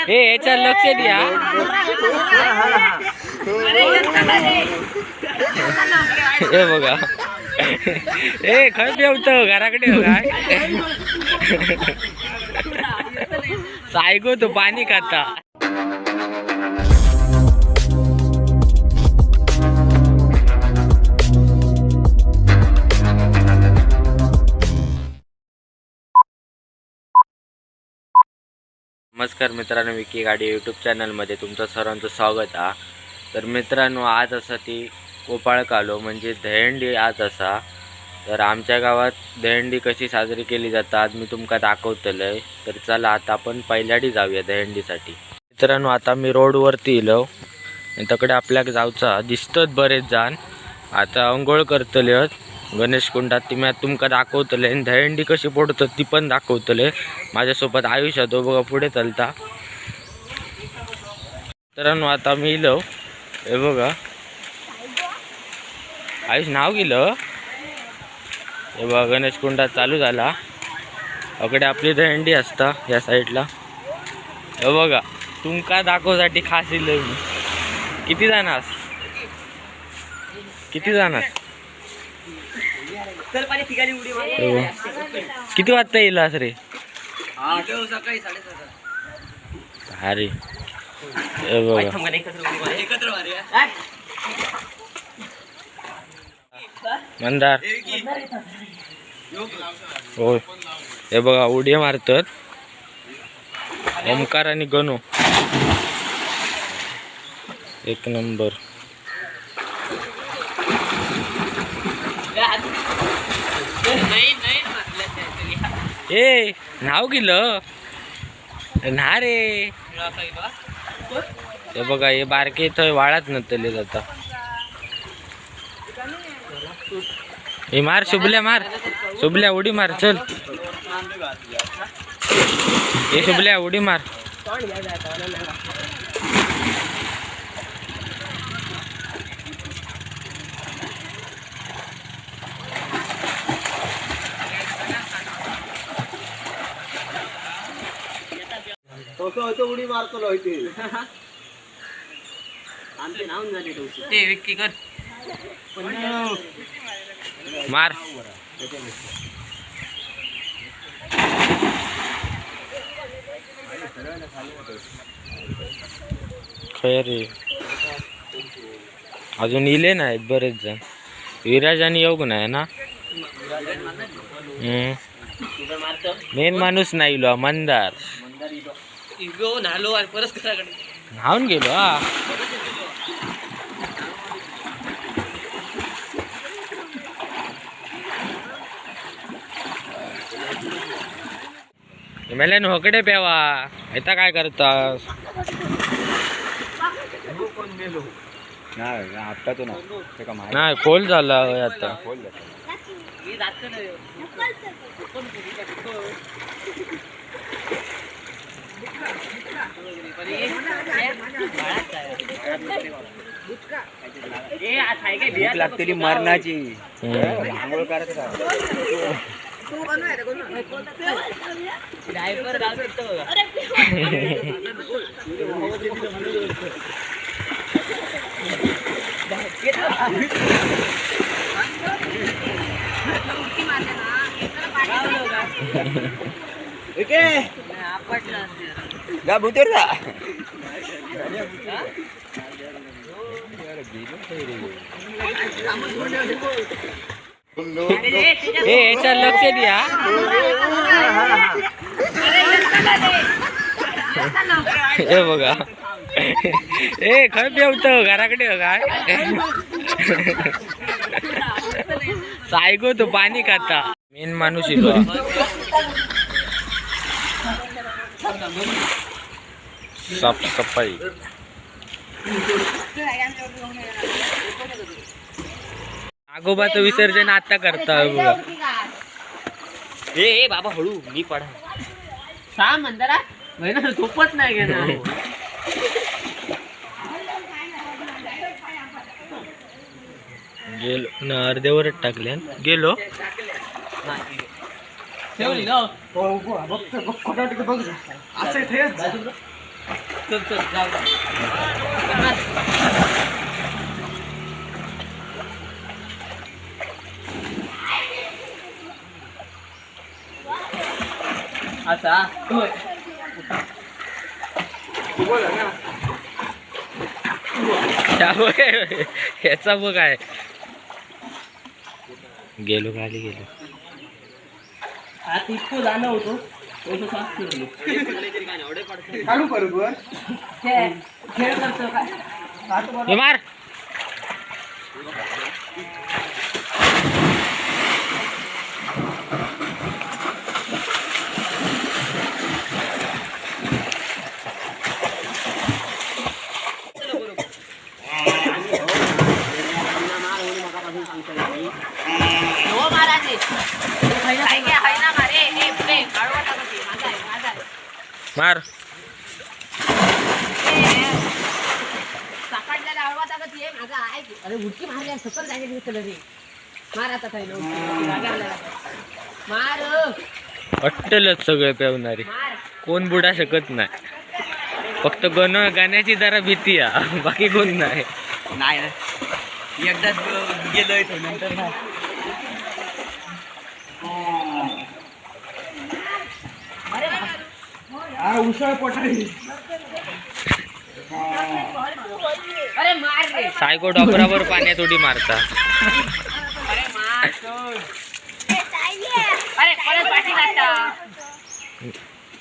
याच्या लक्ष द्या. हे बघा खय पेवत घराकडे काय सायगो तो पाणी खाता. नमस्कार मित्रांनो, विकी गाडी यूट्यूब चॅनलमध्ये तुमचं सर्वांचं स्वागत आहे. तर मित्रांनो, आज असा ती कोपाळक आलो म्हणजे दहीहंडी आज असा. तर आमच्या गावात दहीहंडी कशी साजरी केली जातात आज मी तुमका दाखवतलंय. तर चला आता आपण पहिल्याडी जाऊया दहीहंडीसाठी. मित्रांनो, आता मी रोडवरती इलो आणि तकडे आपल्याक जाऊचा दिसतात बरेच जण. आता अंघोळ करतले गणेश कुंडात. ती मी तुमका दाखवतले आणि दहीहंडी कशी पडतात ती पण दाखवतले. माझ्यासोबत आयुष्य तो बघा पुढे चालता. मित्रांनो, आता मी इलो हे बघा आयुष नाव गेलं हे बघा गणेश कुंडात चालू झाला. अकडे आपली दहीहंडी असता या साईडला. हे बघा तुमका दाखवसाठी खास इलो मी. किती जाणार किती वाजता येईल रे? अरे मंदार होय. हे बघा उडी मारतात ओमकार आणि गणू. एक नंबर. ए नाव गेलं ना रे. हे बघा हे बारके थंय वाळात नतले जाता. हे मार शुभल्या, मार शुभल्या उडी मार. चल हे शुभल्या उडी मार. उडी मारतो विक्की कर मार. खैर अजून इले नाहीत बरेच जण. विराज आणि योग नाही ना. मेन माणूस नाही इलो मंदार न्हावून गेलो. मेल्यान होकडे प्यावा आता काय करतास? नाही खोल झाला आता. लागते मरणाची आंघोळ करत भूतेर याच्या लक्ष द्या. हे बघा खय पेवत घराकडे काय सायगो तो पाणी खाता. मेन माणूस इलो साफसफाई. नागोबाचं विसर्जन आता करता बघा. ए बाबा हळू मी पडा सा मंदारा झोपत नाही घेणार. गेलो अर्ध्यावरच टाकले गेलो. ठेवली ना बघ असं ठेव चल चल जाऊ असा होय ह्याचा बघ आहे गेलो खाली गेलो आता इतकं जाणं होतो काढू परत वर खेळ करतो काय हे मार हो महाराज मार अरे उडकी मारल्या सकल जागे दिसलं रे मार आता काय मार अट्टलच सगळे पेवणारे मार कोण बुडा शकत नाही फक्त गाण्याची जरा भीती आहे बाकी कोण नाही नाही एकदाच गेलोय तो नंतर नाही उसळ पोटाळी अरे मार रे सायको डॉक्टरावर पाण्यात उडी मारता अरे मार अरे परत पाठी लागता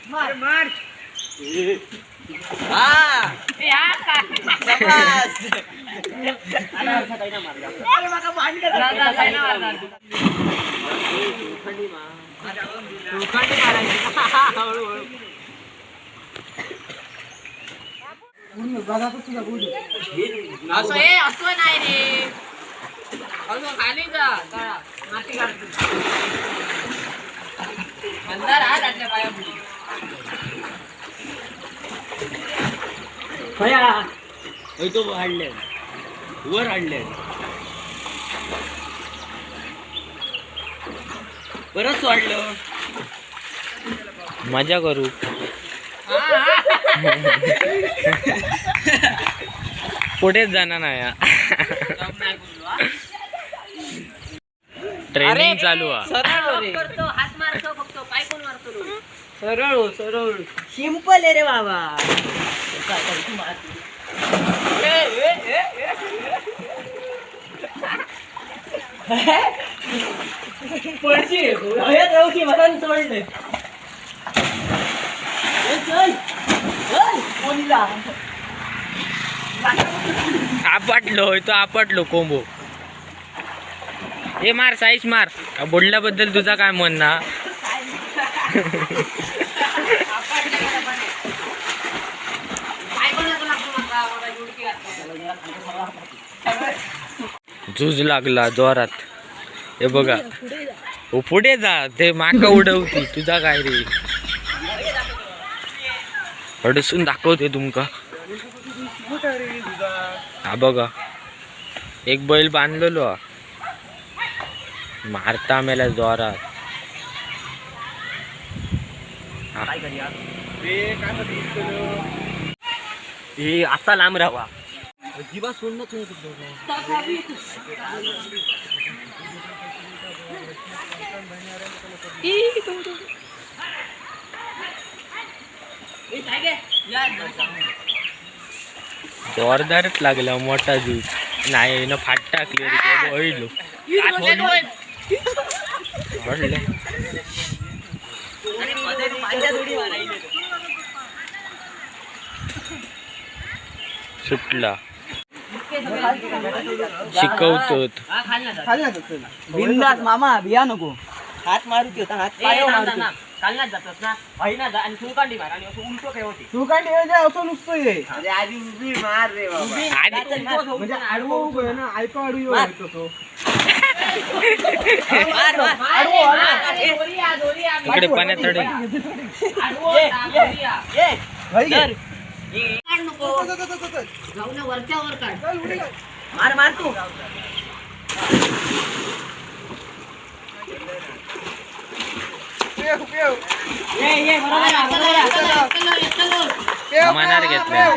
मार मार असं नाही रे असं खाली जा माती काढतो अंधार आज आपल्या पायापुढे तो हाडले वर हाडले परत वाढलं मजा करू पुढेच जाणार नाही ट्रेनिंग चालू आहे सरळ करतो हात मारतो फक्त पाय कोण मारतो सरळ सरळ सिंपल आहे रे बाबा पडशी राहू मला सोडले आपटलो तो आपटलो कोंबो हे मार साईश मार बुडल्याबद्दल तुझा काय म्हण ना झुज लागला जोरात हे बघा हो पुढे जा ते माका उडवती तुझा काय रे हडसून दाखवते तुमका हा बघा एक बैल बांधलेलो मारता मेला जोरात हे असा लांब राहावा जीवा सोडणं जोरदारच लागला मोठा जूज नाही न फाट टाकली ओढलो सुटला शिकवतो बिंदास मामा बिया नको हात मारू की होता हात पाय मारू चालण्यात जातोस ना ना जा आणि सुकांडी मार आणि असं उलटो ठेवते सुकांडी असं नुसतं आहे अरे आधी उभी मार रे बाबा म्हणजे आडवं उभं आहे ना ऐकू आडू येतो इकडे पाण्यात चढ वरच्या वर काढ मार मार तू मनार घेतलं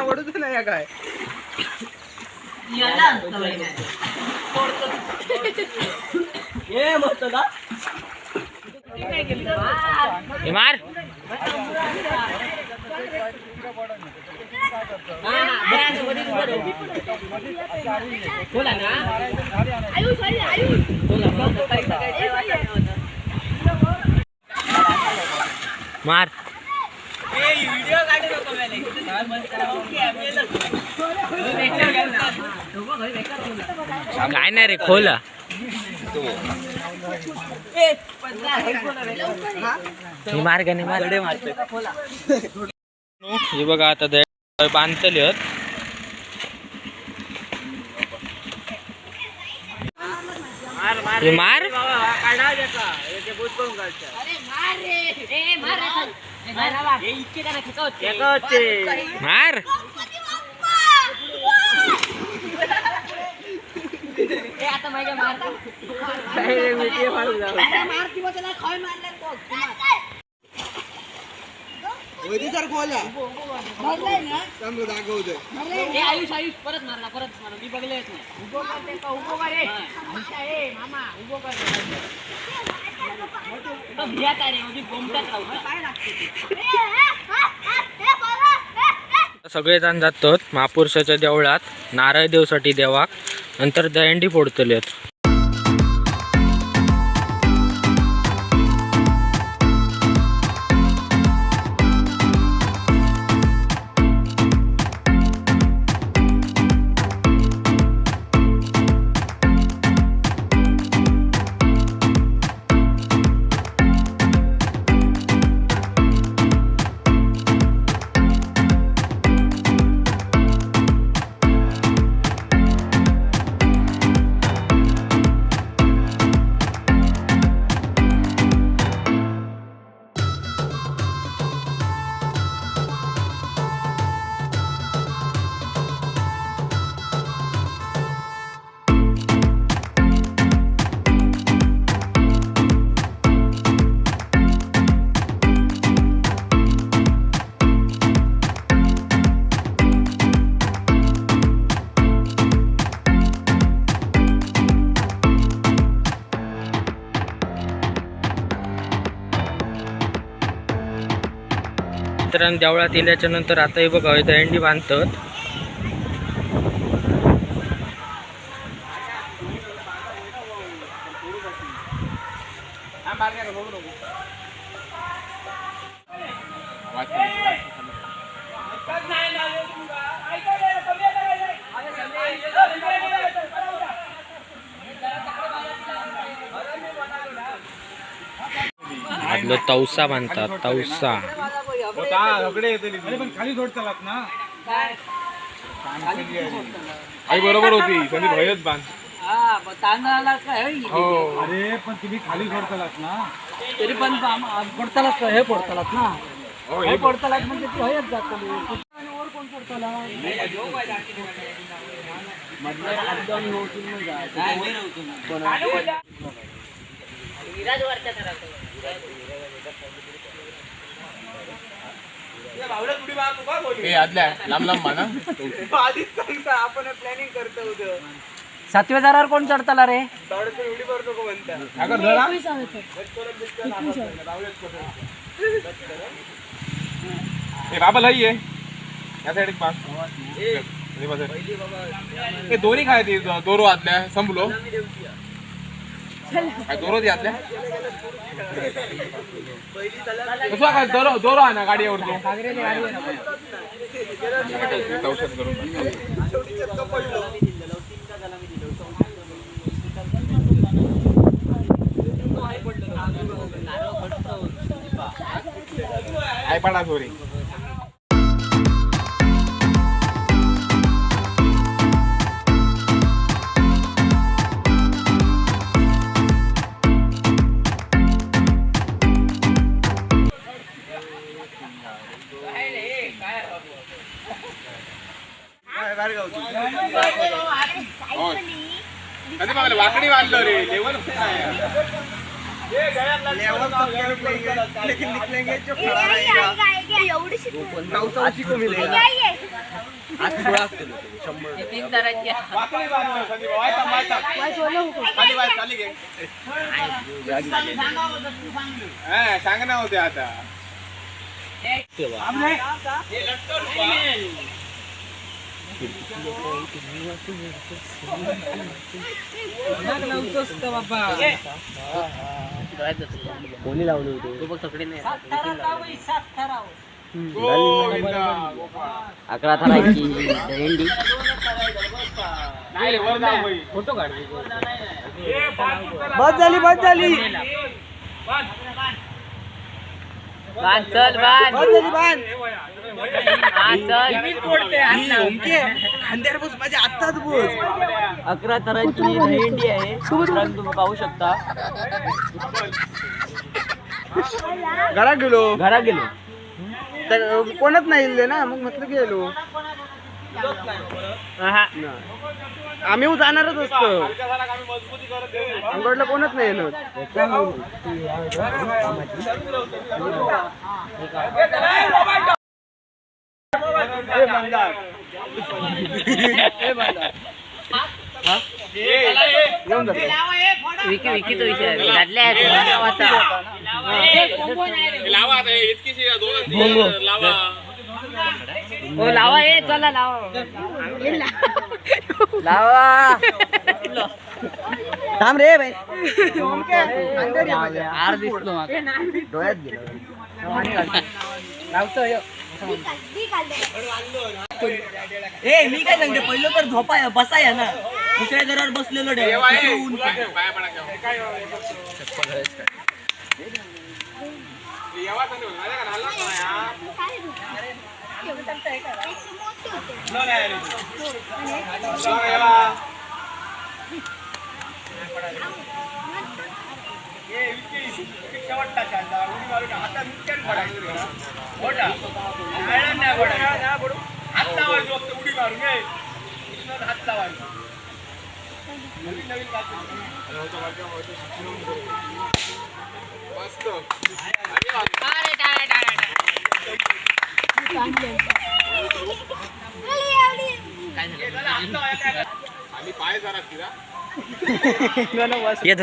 वडूच नाही काय हे मार मार काय नाही रे खोला मार का नाही मार हे बघा आता बांधतले मार मार आता माझ्या मारता सर खोला दाखवतोय आयुष आयुष परत मारला मी बघले मामा उभो कर सगळेजण जातात महापुरुषाच्या देवळात नारळ देवसाठी देवाक नंतर दहंडी फोडतलेत मित्रांनो देवळात येल्याच्या नंतर आता हे बघा दहंडी बांधतात आपलं तवसा बांधतात तवसा खाली सोडतालात ना आई बरोबर होती त्यांनी भयच बांध अरे पण तुम्ही खाली सोडतालात ना तरी पण पडतालाच हे पडतालात ना हे पडतालात म्हणजे ती हयच जातली वर कोण पडताला आदल्या लांब लांब बांधा आधीच सांगता आपण प्लॅनिंग करतो उद्या 7व्या दारावर कोण चढताला रे एवढी करतो का म्हणता अगर धरा हे बाबा लई आहे या साईड एक पास हे दोन्ही काय ते दोरो आतल्या संपलो काय दोरो ती आतल्या कसं काय दोरो दोरो आहे ना गाडीवर तो औषध करून आई पडा सॉरी लेवल सबके निकलेंगे लेकिन निकलेंगे जो खड़ा रहेगा नवसाची को मिलेगा आज थोडा असतो 100 सांग ना होते आता कोणी लावलं होतं तो बघ सगळे नाही 11 थराची दहीहंडी फोटो काढ बस झाली चल बांध खांद्यावर बस माझ्या आत्ताच बस 11 थराची दहीहंडी आहे तुम्ही पाहू शकता घरात गेलो गेलो कोणच नाही इल्ले ना मग म्हटलं गेलो आम्ही जाणारच असतो आमकडलं कोणच नाही येणार विकी तो विषय लावा हे चला लावा थांब रे भाई आर दिसलो डोळ्यात गेलो ए मी काय सांगते पहिलं तर झोपाय बसाय ना दुसऱ्या घरावर बसलेलो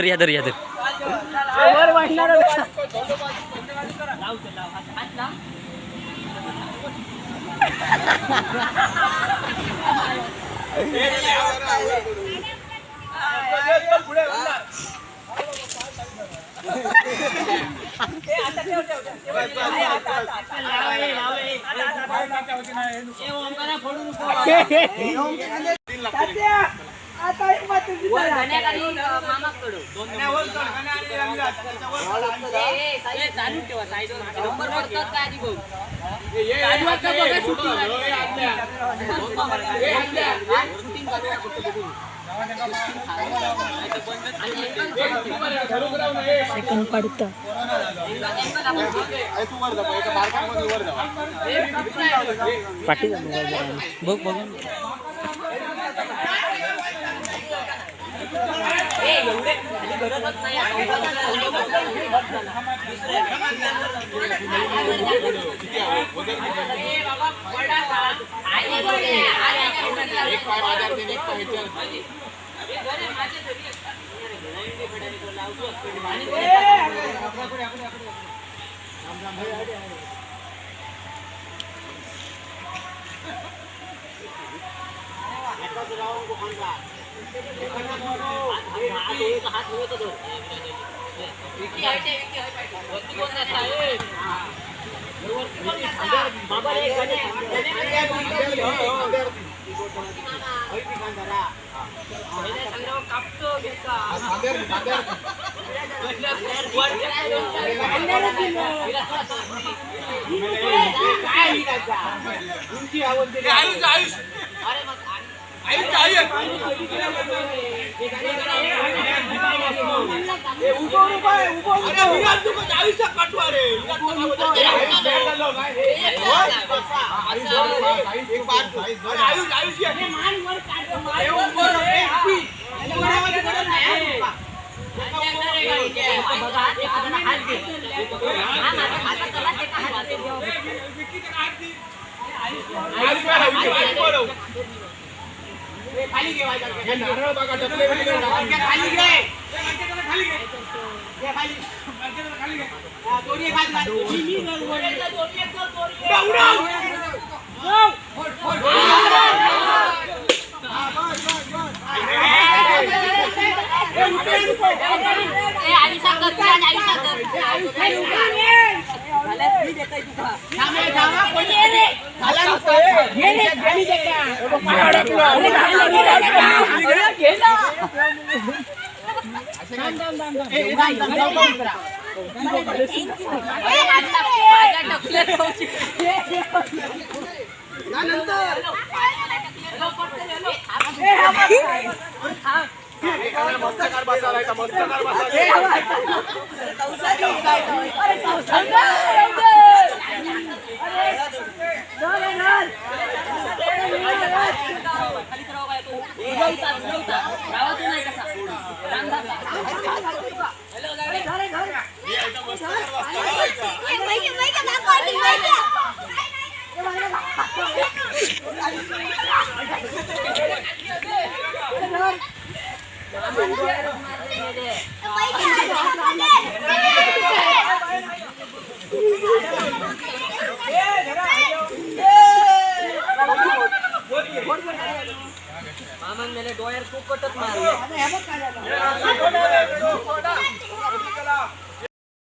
या धर सेकंड पडतं पाठी बघ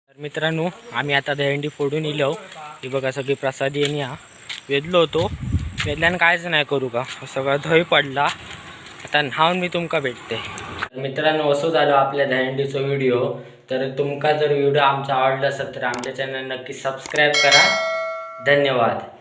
तर मित्रांनो आम्ही आता दहीहंडी फोडून इलो. ही बघा सगळी प्रसादी येणे हा वेदलो होतो. वेदल्यानं कायच नाही करू का सगळा दही पडला. आता न्हावून मी तुमका भेटते. मित्रांनो असं झालं आपल्या दहीहंडीचा व्हिडिओ. तर तुमका जर व्हिडिओ आमचा आवडला असेल तर आमच्या चॅनल नक्की सबस्क्राईब करा. धन्यवाद.